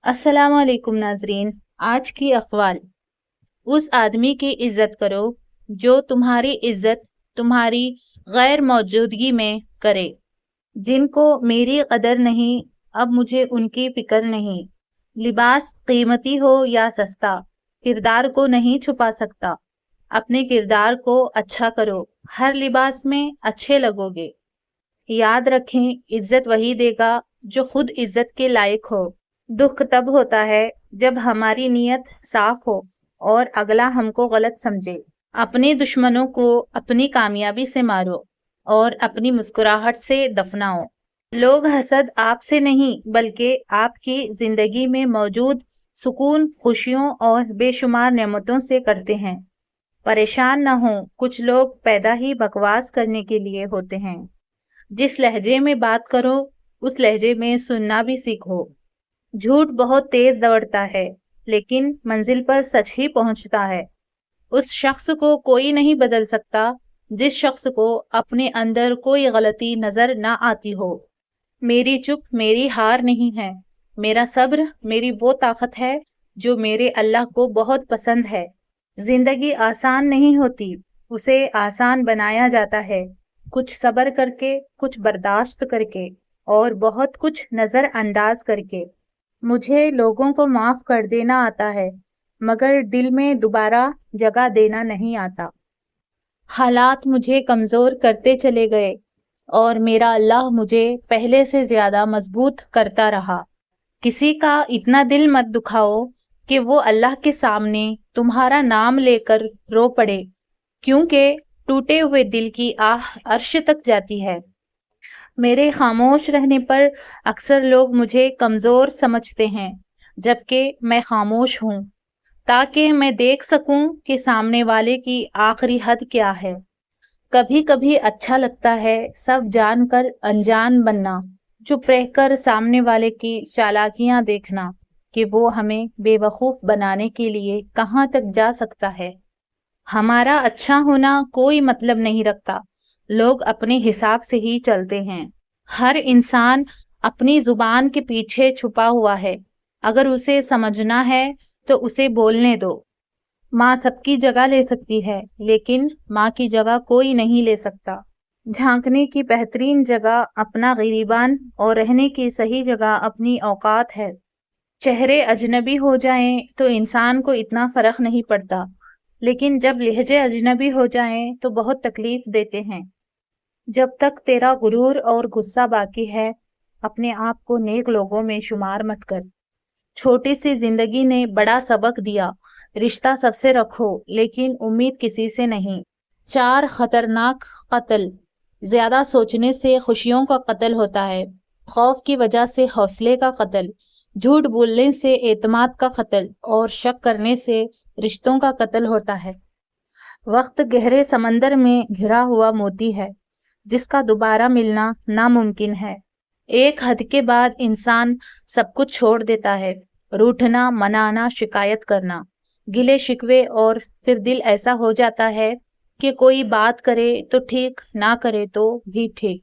السلام علیکم ناظرین، آج کی اقوال: اس آدمی کی عزت کرو جو تمہاری عزت تمہاری غیر موجودگی میں کرے۔ جن کو میری قدر نہیں، اب مجھے ان کی فکر نہیں۔ لباس قیمتی ہو یا سستا، کردار کو نہیں چھپا سکتا۔ اپنے کردار کو اچھا کرو، ہر لباس میں اچھے لگو گے۔ یاد رکھیں، عزت وہی دے گا جو خود عزت کے لائق ہو۔ دکھ تب ہوتا ہے جب ہماری نیت صاف ہو اور اگلا ہم کو غلط سمجھے۔ اپنے دشمنوں کو اپنی کامیابی سے مارو اور اپنی مسکراہٹ سے دفناؤ۔ لوگ حسد آپ سے نہیں بلکہ آپ کی زندگی میں موجود سکون، خوشیوں اور بے شمار نعمتوں سے کرتے ہیں۔ پریشان نہ ہوں، کچھ لوگ پیدا ہی بکواس کرنے کے لیے ہوتے ہیں۔ جس لہجے میں بات کرو اس لہجے میں سننا بھی سیکھو۔ جھوٹ بہت تیز دوڑتا ہے لیکن منزل پر سچ ہی پہنچتا ہے۔ اس شخص کو کوئی نہیں بدل سکتا جس شخص کو اپنے اندر کوئی غلطی نظر نہ آتی ہو۔ میری چپ میری ہار نہیں ہے، میرا صبر میری وہ طاقت ہے جو میرے اللہ کو بہت پسند ہے۔ زندگی آسان نہیں ہوتی، اسے آسان بنایا جاتا ہے، کچھ صبر کر کے، کچھ برداشت کر کے اور بہت کچھ نظر انداز کر کے۔ مجھے لوگوں کو معاف کر دینا آتا ہے مگر دل میں دوبارہ جگہ دینا نہیں آتا۔ حالات مجھے کمزور کرتے چلے گئے اور میرا اللہ مجھے پہلے سے زیادہ مضبوط کرتا رہا۔ کسی کا اتنا دل مت دکھاؤ کہ وہ اللہ کے سامنے تمہارا نام لے کر رو پڑے، کیونکہ ٹوٹے ہوئے دل کی آہ عرش تک جاتی ہے۔ میرے خاموش رہنے پر اکثر لوگ مجھے کمزور سمجھتے ہیں جبکہ میں خاموش ہوں، تاکہ میں دیکھ سکوں کہ سامنے والے کی آخری حد کیا ہے۔ کبھی کبھی اچھا لگتا ہے سب جان کر انجان بننا، چپ رہ کر سامنے والے کی چالاکیاں دیکھنا کہ وہ ہمیں بے وقوف بنانے کے لیے کہاں تک جا سکتا ہے۔ ہمارا اچھا ہونا کوئی مطلب نہیں رکھتا، لوگ اپنے حساب سے ہی چلتے ہیں۔ ہر انسان اپنی زبان کے پیچھے چھپا ہوا ہے، اگر اسے سمجھنا ہے تو اسے بولنے دو۔ ماں سب کی جگہ لے سکتی ہے لیکن ماں کی جگہ کوئی نہیں لے سکتا۔ جھانکنے کی بہترین جگہ اپنا گریبان اور رہنے کی صحیح جگہ اپنی اوقات ہے۔ چہرے اجنبی ہو جائیں تو انسان کو اتنا فرق نہیں پڑتا، لیکن جب لہجے اجنبی ہو جائیں تو بہت تکلیف دیتے ہیں۔ جب تک تیرا غرور اور غصہ باقی ہے، اپنے آپ کو نیک لوگوں میں شمار مت کر۔ چھوٹی سی زندگی نے بڑا سبق دیا، رشتہ سب سے رکھو لیکن امید کسی سے نہیں۔ 4 خطرناک قتل: زیادہ سوچنے سے خوشیوں کا قتل ہوتا ہے، خوف کی وجہ سے حوصلے کا قتل، جھوٹ بولنے سے اعتماد کا قتل اور شک کرنے سے رشتوں کا قتل ہوتا ہے۔ وقت گہرے سمندر میں گھرا ہوا موتی ہے جس کا دوبارہ ملنا ناممکن ہے۔ ایک حد کے بعد انسان سب کچھ چھوڑ دیتا ہے، روٹھنا، منانا، شکایت کرنا، گلے شکوے، اور پھر دل ایسا ہو جاتا ہے کہ کوئی بات کرے تو ٹھیک، نہ کرے تو بھی ٹھیک۔